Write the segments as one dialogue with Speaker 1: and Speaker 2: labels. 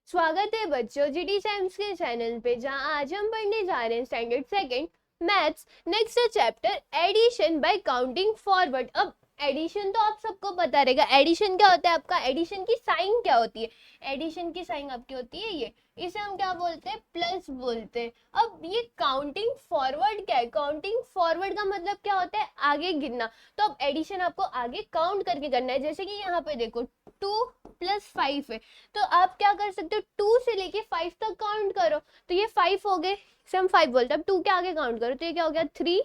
Speaker 1: स्वागत है बच्चों जीडी साइंस के चैनल पे, जहां आज हम पढ़ने जा रहे हैं standard second maths. Next chapter addition by counting forward. अब एडिशन तो आप सबको पता रहेगा। एडिशन क्या होता है आपका, एडिशन की साइन क्या होती है, एडिशन की साइन आपकी होती है ये, इसे हम क्या बोलते हैं, प्लस बोलते हैं। अब ये काउंटिंग फॉरवर्ड क्या है, काउंटिंग फॉरवर्ड का मतलब क्या होता है, आगे गिनना। तो अब एडिशन आपको आगे काउंट करके करना है। जैसे कि यहाँ पे देखो 2+5 है, तो आप क्या कर सकते हो, 2 से लेके 5 तक काउंट करो। तो ये 5 हो गए, इसे हम 5 बोलते हैं। अब 2 के आगे काउंट करो तो ये क्या हो गया, 3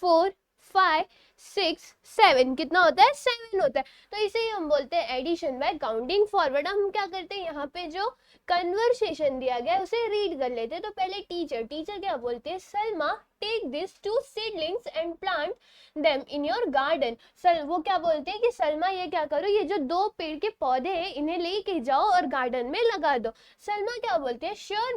Speaker 1: 4 5 6 7। कितना होता है, 7 होता है। तो इसे ही हम बोलते हैं एडिशन बाय काउंटिंग फॉरवर्ड। हम क्या करते हैं, यहाँ पे जो कन्वर्सेशन दिया गया है उसे रीड कर लेते हैं। तो पहले टीचर क्या बोलते हैं, Salma take this 2 seedlings and plant them in your garden. वो क्या बोलते हैं कि सलमा ये क्या करो, ये जो 2 पेड़ के पौधे हैं इन्हें लेके जाओ और गार्डन में लगा दो। सलमा क्या बोलते हैं, sure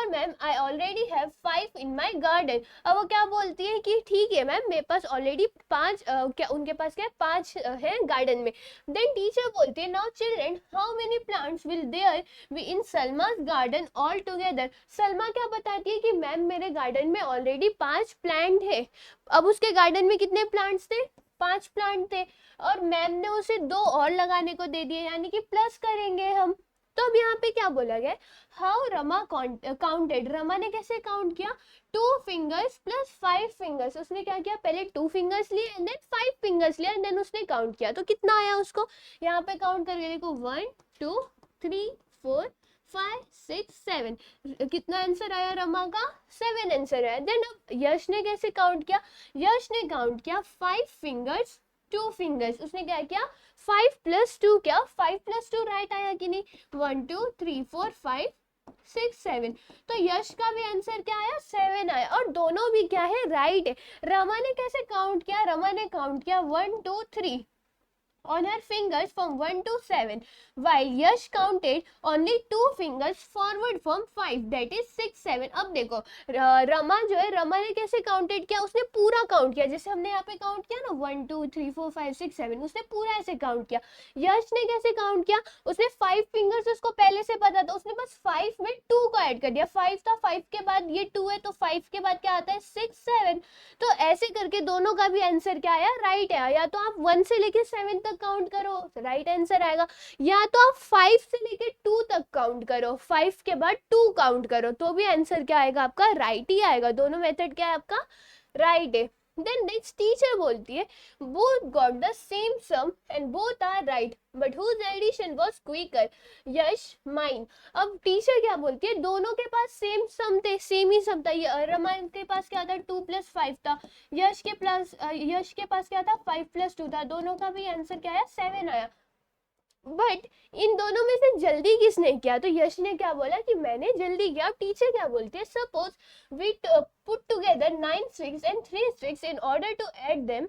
Speaker 1: ma'am I already have 5 in my garden. अब वो क्या बोलती है कि ठीक है मैम, मेरे पास ऑलरेडी 5, क्या उनके पास क्या है, 5 है गार्डन में। देन टीचर बोलती है, now children how many plants will there be in Salma's garden all together. Salma क्या बताती है कि मैम मेरे गार्डन में ऑलरेडी 5 प्लांट है। अब उसके गार्डन में कितने प्लांट्स थे, 5 प्लांट थे, और मैम ने उसे 2 और लगाने को दे दिए, यानी कि प्लस करेंगे हम। तो अब यहाँ पे क्या बोला गया, हाउ रमा काउंटेड, रमा ने कैसे काउंट किया, 2 फिंगर्स प्लस 5 फिंगर्स। उसने क्या किया, पहले 2 फिंगर्स लिए एंड देन 5 फिंगर्स लिया एंड देन उसने काउंट किया। तो कितना आया उसको, यहाँ पे काउंट करके देखो, 1 2 3 4 5 6 7। कितना आंसर आया रमा का, 7 आंसर आया। देन अब यश ने कैसे काउंट किया, यश ने काउंट किया 5 फिंगर्स 2 फिंगर्स। उसने क्या किया, 5 + 2 क्या, 5 + 2 राइट आया कि नहीं, 1 2 3 4 5 6 7। तो यश का भी आंसर क्या आया, 7 आया, और दोनों भी क्या है, राइट है। रमा ने कैसे काउंट किया, रमा ने काउंट किया 1 2 3 on her fingers from 1 to 7, while Yash counted only 2 fingers forward from 5, that is 6 7। अब देखो रमा जो है, रमा ने कैसे काउंटेड किया, उसने पूरा काउंट किया, जैसे हमने यहाँ पे काउंट किया ना 1 2 3 4 5 6 7, उसने पूरा ऐसे काउंट किया। यश ने कैसे काउंट किया, उसने 5 फिंगर्स उसको पहले से पता था, उसने बस 5 में 2 को ऐड कर दिया। 5 था, 5 के बाद ये 2 है, तो 5 के बाद क्या आता है, 6 7। तो ऐसे करके दोनों का भी आंसर क्या आया, राइट है। या तो आप 1 से लेके 7 तक काउंट करो, राइट आंसर आएगा, या तो आप 5 से लेके 2 तक काउंट करो, 5 के बाद 2 काउंट करो, तो भी आंसर क्या आएगा आपका, राइट ही आएगा। दोनों मेथड क्या है आपका, राइट है। देन नेक्स्ट टीचर बोलती है, both got the same sum and both are right, but whose addition was quicker, Yash mine. अब टीचर क्या बोलती है, दोनों के पास सेम सम थे, सेम ही सम था। रमा के पास क्या था, 2 + 5 था, यश के पास क्या था, 5 + 2 था। दोनों का भी आंसर क्या आया, 7 आया। बट इन दोनों में से जल्दी किसने किया, तो यश ने क्या बोला कि मैंने जल्दी किया। टीचर क्या बोलती है, suppose we put together 9 sticks and 3 sticks in order to add them,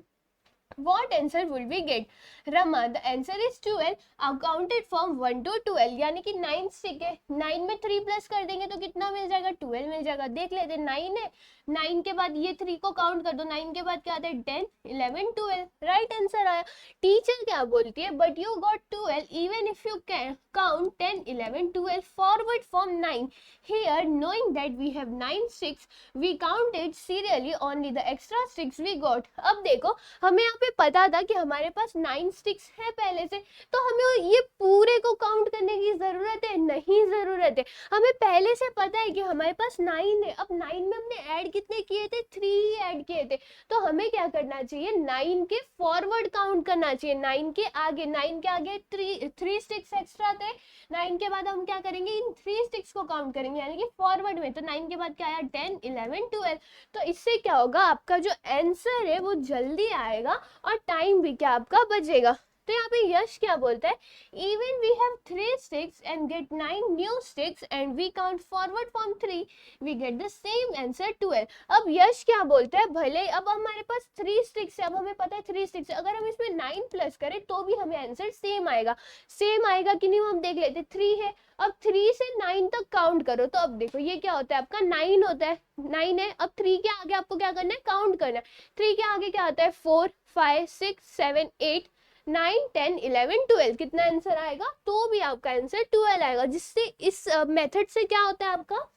Speaker 1: what answer will we get? Rama, the answer is 12, counted from 1 to 12, यानी कि 9 स्टिक है, 9 में 3 प्लस कर देंगे तो कितना मिल जाएगा, 12 मिल जाएगा। देख लेते, 9 है, 9 के बाद ये 3 को काउंट कर दो, 9 के बाद क्या आता है, 10 11 12, राइट आंसर आया। टीचर क्या बोलती है, but you got 12 even if you can count 10 11 12 forward from 9। Here, knowing that we have 9 sticks, we counted serially only the extra sticks we got। अब देखो, हमें यहाँ पे पता था कि हमारे पास 9 स्टिक्स है पहले से, तो हमें ये पूरे को काउंट करने की जरूरत है, नहीं जरूरत है। हमें पहले से पता है कि हमारे पास 9 है। अब 9 में हमने ऐड कितने किए थे, 3 ऐड किए थे, तो हमें क्या करना चाहिए, 9 के फॉरवर्ड काउंट करना चाहिए, 9 के आगे, 9 के आगे 3 स्टिक्स एक्स्ट्रा थे, 9 के बाद हम क्या करेंगे, इन 3 स्टिक्स को काउंट करेंगे, यानी कि फॉरवर्ड में। तो 9 के बाद क्या आया, 10 11 12। तो इससे क्या होगा, आपका जो आंसर है वो जल्दी आएगा और टाइम भी क्या आपका बचेगा। तो यहाँ पे यश क्या बोलता है, even we have 3 sticks and get 9 new sticks and we count forward from 3, we get the same answer 12। अब यश क्या बोलता है, भले अब हमारे पास 3 sticks है, अब हमें पता है 3 sticks है, अगर हम इसमें 9 प्लस करें तो भी हमें आंसर सेम आएगा। सेम आएगा कि नहीं, हम देख लेते, 3 है, अब 3 से 9 तक काउंट करो, तो अब देखो ये क्या होता है, आपका 9 होता है, 9 है। अब 3 के आगे आपको क्या करना है, काउंट करना है। 3 के आगे क्या आता है, 4 5 6 7 8 9 10 11 12 कितना आंसर आएगा, तो भी आपका आंसर 12 आएगा। जिससे इस मेथड से क्या होता है, आपका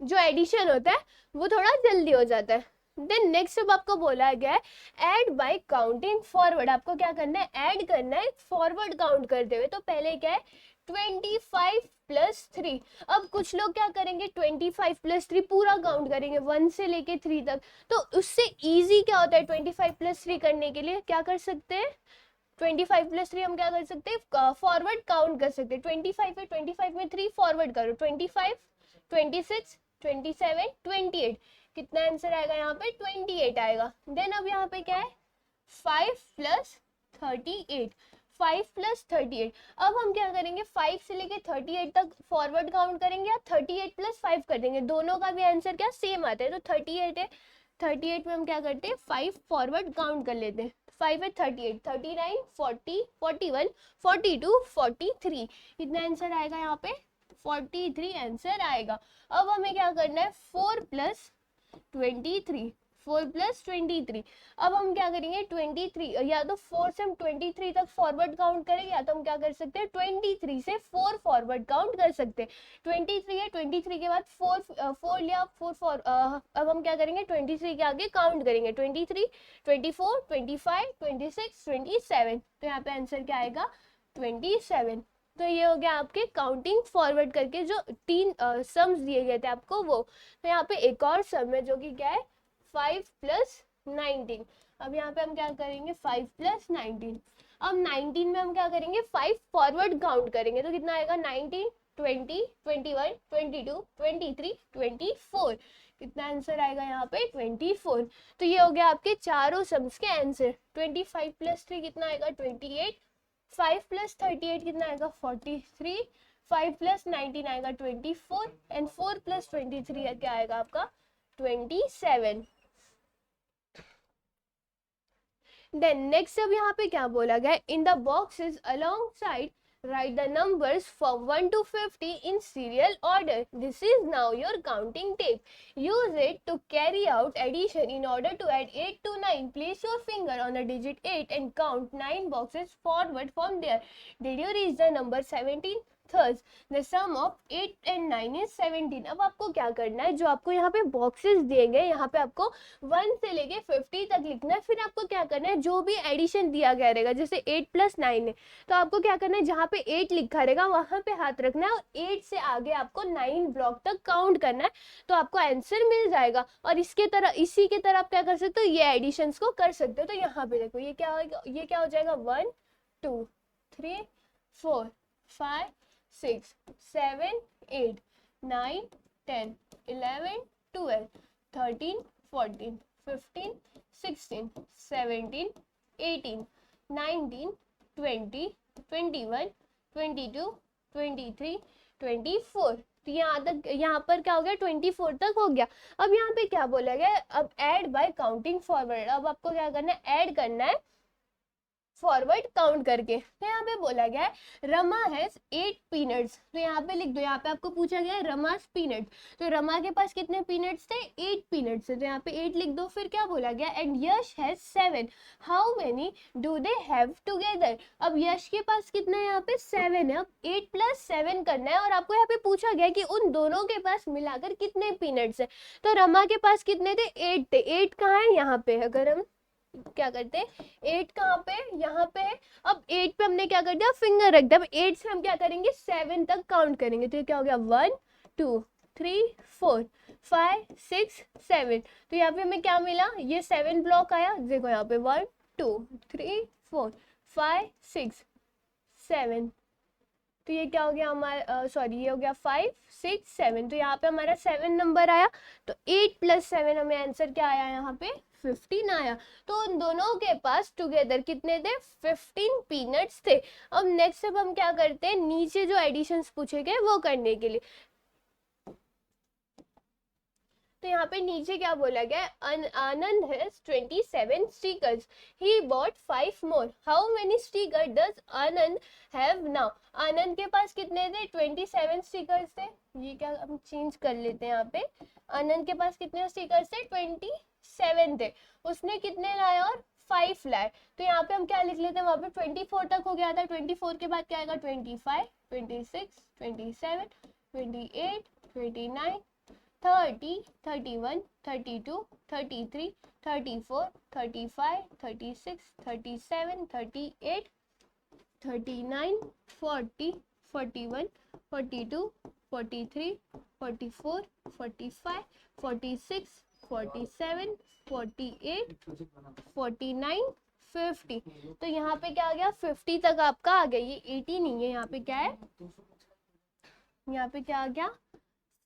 Speaker 1: जो एडिशन होता है वो थोड़ा जल्दी हो जाता है। देन नेक्स्ट अब आपको बोला गया है ऐड बाय काउंटिंग फॉरवर्ड। आपको क्या करना है, ऐड करना है फॉरवर्ड काउंट करते हुए। तो पहले क्या है 25 प्लस 3। अब कुछ लोग क्या करेंगे 25 प्लस 3 पूरा काउंट करेंगे 1 से लेके 3 तक। तो उससे इजी क्या होता है 25 प्लस 3 करने के लिए क्या कर सकते हैं, 25 प्लस 3 हम क्या कर सकते हैं, फॉरवर्ड काउंट कर सकते हैं। 25 है, 25 में 3 फॉरवर्ड करो, 25 26 27 28 कितना आंसर आएगा यहाँ पे 28 आएगा। देन अब यहाँ पे क्या है 5 प्लस 38, 5 प्लस 38। अब हम क्या करेंगे 5 से लेके 38 तक फॉरवर्ड काउंट करेंगे या 38 प्लस 5 कर देंगे, दोनों का भी आंसर क्या सेम आता है। तो 38 है, 38 में हम क्या करते हैं 5 फॉरवर्ड काउंट कर लेते हैं। 5 है 38 39 40 41 42 43 कितना आंसर आएगा यहाँ पे 43 आंसर आएगा। अब हमें क्या करना है 4 प्लस 23, 4 प्लस 23। अब हम क्या करेंगे 23 या तो 4 से हम 23 तक फॉरवर्ड काउंट करेंगे या तो हम क्या कर सकते हैं 23 से 4 फॉरवर्ड काउंट कर सकते हैं। 23 है, 23 के बाद 4 लिया 4 अब हम क्या करेंगे 23 के आगे काउंट करेंगे 23 24 25 26 27। तो यहाँ पे आंसर क्या आएगा 27। तो ये हो गया आपके काउंटिंग फॉरवर्ड करके जो 3 सम्स दिए गए थे आपको वो। तो यहाँ पे एक और सम है जो कि क्या है 5 प्लस 19। अब यहाँ पे हम क्या करेंगे 5 प्लस 19। अब 19 में हम क्या करेंगे 5 फॉरवर्ड काउंट करेंगे तो कितना आएगा 19 20 21 22 23 24 कितना आंसर आएगा यहाँ पे 24। तो ये हो गया आपके चारों सम्स के आंसर। 25 प्लस 3 कितना आएगा 28, 5 प्लस 38 कितना आएगा 43, 5 प्लस 19 आएगा 24 एंड 4 प्लस 23 क्या आएगा आपका 27। देन नेक्स्ट अब यहाँ पे क्या बोला गया in the boxes along side write the numbers from 1 to 50 in serial order. This is now your counting tape. Use it to carry out addition. In order to add 8 to 9, place your finger on the digit 8 and count 9 boxes forward from there. Did you reach the number 17? Thus, the sum of 8 and 9 is 17. अब आपको क्या करना है, जो आपको यहाँ पे boxes दिए गए यहाँ पे आपको 1 से लेके 50 तक लिखना है। फिर आपको क्या करना है जो भी एडिशन दिया गया रहेगा, जैसे 8 प्लस 9 है तो आपको क्या करना है जहाँ पे 8 लिखा रहेगा वहां पे हाथ रखना है और 8 से आगे आपको 9 ब्लॉक तक काउंट करना है तो आपको आंसर मिल जाएगा। और इसके तरह इसी के तरह आप क्या कर सकते हो ये एडिशंस को कर सकते हो। तो यहाँ पे देखो ये क्या होगा, ये क्या हो जाएगा 1 2 3 4 5 6 7 8 9 10 11 12 13 14 15 16 17 18 19 20 21 22 23 24। तो यहाँ तक, यहाँ पर क्या हो गया 24 तक हो गया। अब यहाँ पे क्या बोला गया, अब ऐड बाय काउंटिंग फॉरवर्ड। अब आपको क्या करना है ऐड करना है फॉरवर्ड काउंट करके। तो यहाँ पे बोला गया है रमा हैज 8 पीनट्स। तो यहाँ पे लिख दो, यहाँ पे आपको पूछा गया है रमास पीनट। तो रमा के पास कितने पीनट्स थे 8 पीनट्स थे तो यहाँ पे 8 लिख दो। फिर क्या बोला गया and Yash has 7, how many do they have together. अब यश के पास कितना है यहाँ पे 7 है। अब 8 प्लस 7 करना है और आपको यहाँ पे पूछा गया कि उन दोनों के पास मिलाकर कितने पीनट्स है। तो रमा के पास कितने थे 8 थे। 8 कहाँ है यहाँ पे, अगर हम क्या करते हैं 8 कहाँ पे यहाँ पे है। अब 8 पे हमने क्या कर दिया फिंगर रख दिया। अब 8 से हम क्या करेंगे 7 तक काउंट करेंगे। तो ये क्या हो गया 1 2 3 4 5 6 7। तो यहाँ पे हमें क्या मिला, ये 7 ब्लॉक आया। देखो यहाँ पे 1 2 3 4 5 6 7। तो ये क्या हो गया हमारा, सॉरी ये हो गया 5 6 7। तो यहाँ पे हमारा 7 नंबर आया। तो 8 प्लस 7 हमें आंसर क्या आया यहाँ पे 15 आया। तो उन दोनों के पास टुगेदर कितने थे 15 पीनट्स थे। अब नेक्स्ट अब हम क्या करते हैं नीचे जो एडिशंस पूछे गए वो करने के लिए। तो यहाँ पे नीचे क्या बोला गया Anand has 27 stickers, he bought 5 more, how many sticker does Anand have now. Anand के पास कितने थे 27 स्टिकर्स थे। ये क्या हम चेंज कर लेते हैं यहाँ पे, आनंद के पास कितने स्टिकर्स थे 27 थे। उसने कितने लाए और 5 लाए, तो यहाँ पे हम क्या लिख लेते हैं, वहाँ पे 24 तक हो गया था, 24 के बाद क्या आएगा 25, 26, 27, 28, 29, 30, 31, 32, 33, 34, 35, 36, 37, 38, 39, 40, 41, 42, 43, 44, 45, 46, 47, 48, 49, 50। तो यहाँ पे क्या आ गया 50 तक आपका आ गया, ये 80 नहीं है, यहाँ पे क्या है, यहाँ पे क्या आ गया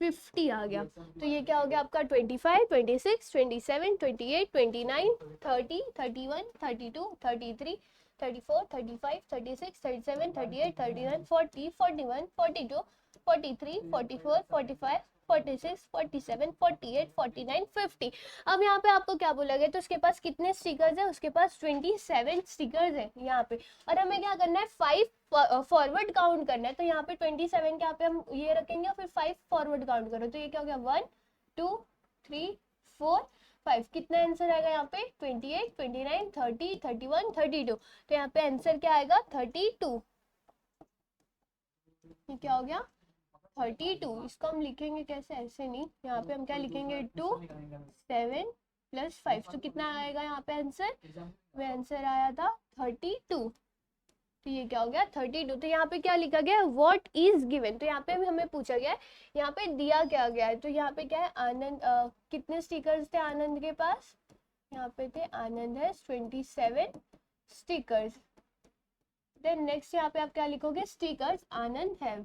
Speaker 1: 50 आ गया। तो ये क्या हो गया आपका 25, 26, 27, 28, 29, 30, 31, 32, 33, 34, 35, 36, 37, 38, 39, 40, 41, 42, 43, 44, 45, 46, 47, 48, 49, 50। अब यहाँ पे आपको क्या बोला गया, तो उसके पास कितने स्टिकर्स है, उसके पास 27 स्टिकर्स है यहाँ पे, और हमें क्या करना है 5 फॉरवर्ड काउंट करना है। तो यहाँ पे 27 के यहाँ पे हम ये रखेंगे और फिर 5 फॉरवर्ड काउंट करो, तो ये क्या हो गया 1, 2, 3, 4, 5। कितना आंसर आएगा यहाँ पे 28, 29, 30, 31, 32। तो यहाँ पे आंसर क्या आएगा 32। ये क्या हो गया 32। इसको हम लिखेंगे कैसे, ऐसे नहीं, यहाँ पे हम क्या लिखेंगे 2, 7 + 5। तो कितना आएगा यहाँ पे आंसर, में आंसर आया था 32। तो ये क्या हो गया 32। तो यहाँ पे क्या लिखा गया है व्हाट इज गिवन, तो यहाँ पे हमें पूछा गया है, यहाँ पे दिया क्या गया है। तो यहाँ पे क्या है आनंद, कितने स्टिकर्स थे आनंद के पास, यहाँ पे थे आनंद है 27 स्टिकर्स। देन नेक्स्ट यहाँ पे आप क्या लिखोगे स्टिकर्स आनंद है।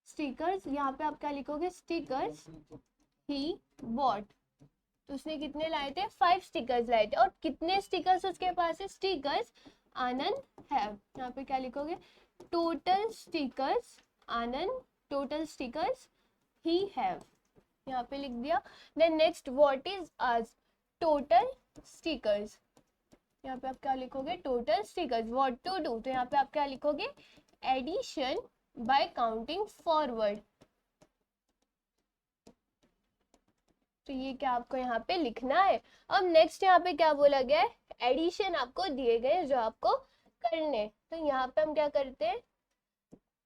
Speaker 1: स्टिकर्स यहाँ पे आप क्या लिखोगे स्टिकर्स ही बॉट। तो उसने कितने लाए थे 5 स्टिकर्स लाए थे, और कितने स्टिकर्स उसके पास है स्टिकर्स आनंद है। यहाँ पे क्या लिखोगे total stickers Anand, total stickers he have, यहाँ पे लिख दिया। देन नेक्स्ट व्हाट इज आज, टोटल स्टिकर्स, यहाँ पे आप क्या लिखोगे total stickers. What to do, तो यहाँ पे आप क्या लिखोगे एडिशन बाय काउंटिंग फॉरवर्ड। तो ये क्या आपको यहाँ पे लिखना है। अब नेक्स्ट यहाँ पे क्या बोला गया है एडिशन आपको दिए गए जो आपको करने। तो यहाँ पे हम क्या करते हैं,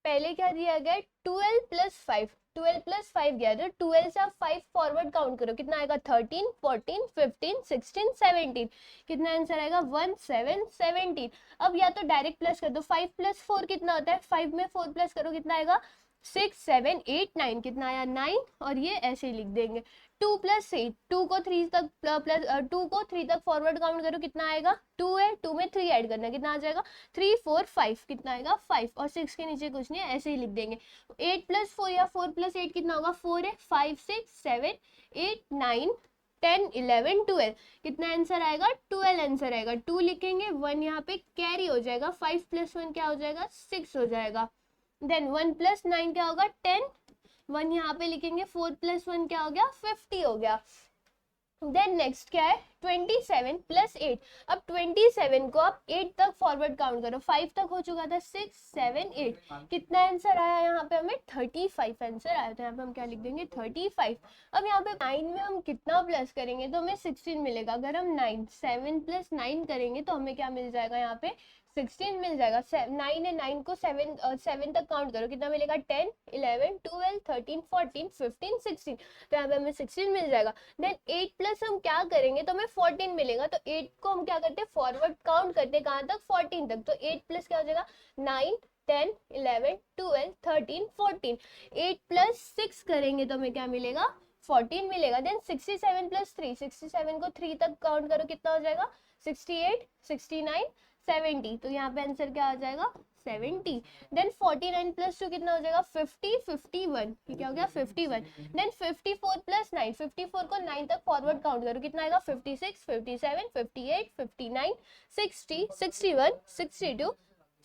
Speaker 1: पहले क्या दिया गया 12 + 5, 12 + 5 गया, तो 12 से आप 5 फॉरवर्ड काउंट करो, कितना आएगा 13, 14, 15, 16, 17। कितना आंसर आएगा 1, 7, 17। अब या तो डायरेक्ट प्लस कर दो, 5 + 4 कितना होता है, 5 में 4 प्लस करो कितना आएगा 6, 7, 8, 9। कितना आया 9, और ये ऐसे ही लिख देंगे। 2 + 8, 2 को 3 तक प्लस 2 को 3 तक फॉरवर्ड काउंट करो कितना आएगा 2 है, 2 में 3 ऐड करना कितना आ जाएगा 3, 4, 5। कितना आएगा 5, और 6 के नीचे कुछ नहीं है ऐसे ही लिख देंगे। 8 + 4 या 4 + 8 कितना होगा 4 है, 5, 6, 7, 8, 9, 10, 11, 12। कितना आंसर आएगा 12 आंसर आएगा। 2 लिखेंगे 1 यहाँ पे कैरी हो जाएगा, 5 + 1 क्या हो जाएगा 6 हो जाएगा। देन 1 + 9 क्या होगा 10, 1 यहाँ पे लिखेंगे, 4 + 1 क्या हो गया 50 हो गया। देन नेक्स्ट क्या है 27 + 8। अब 27 को आप 8 तक फॉरवर्ड काउंट करो, 5 तक हो चुका था 6, 7, 8। कितना आंसर आया यहाँ पे हमें 35 आंसर आया। तो यहाँ पे हम क्या लिख देंगे 35। अब यहाँ पे 9 में हम कितना प्लस करेंगे तो हमें 16 मिलेगा। अगर हम 7 + 9 करेंगे तो हमें क्या मिल जाएगा यहाँ पे 16 मिल जाएगा। 9 है, 9 को 7 तक काउंट करो कितना मिलेगा 10, 11, 12, 13, 14, 15, 16। तो यहाँ पे हमें 16 मिल जाएगा। देन 8 प्लस हम क्या करेंगे तो हमें 14 मिलेगा। तो 8 को हम क्या करते हैं फॉरवर्ड काउंट करते हैं कहाँ तक 14 तक। तो 8 प्लस क्या हो जाएगा 9, 10, 11, 12, 13, 14। 8 + 6 करेंगे तो हमें क्या मिलेगा 14 मिलेगा। देन 67 + 3, 67 को 3 तक काउंट करो कितना हो जाएगा 68, 69, 70। तो यहाँ पे आंसर क्या आ जाएगा 70। देन 49 + 2 कितना हो जाएगा 50, 51। ये क्या हो गया 51। देन 54 + 9, 54 को 9 तक फॉरवर्ड काउंट करो कितना आएगा 56, 57, 58, 59, 60, 61, 62,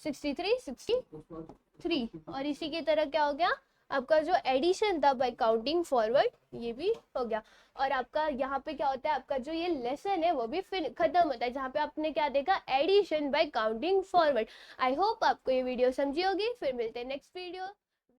Speaker 1: 63, 63। और इसी की तरह क्या हो गया आपका जो एडिशन था बाय काउंटिंग फॉरवर्ड ये भी हो गया। और आपका यहाँ पे क्या होता है आपका जो ये लेसन है वो भी फिर खत्म होता है, जहाँ पे आपने क्या देखा addition by counting forward. I hope आपको ये वीडियो समझी होगी। फिर मिलते हैं नेक्स्ट वीडियो।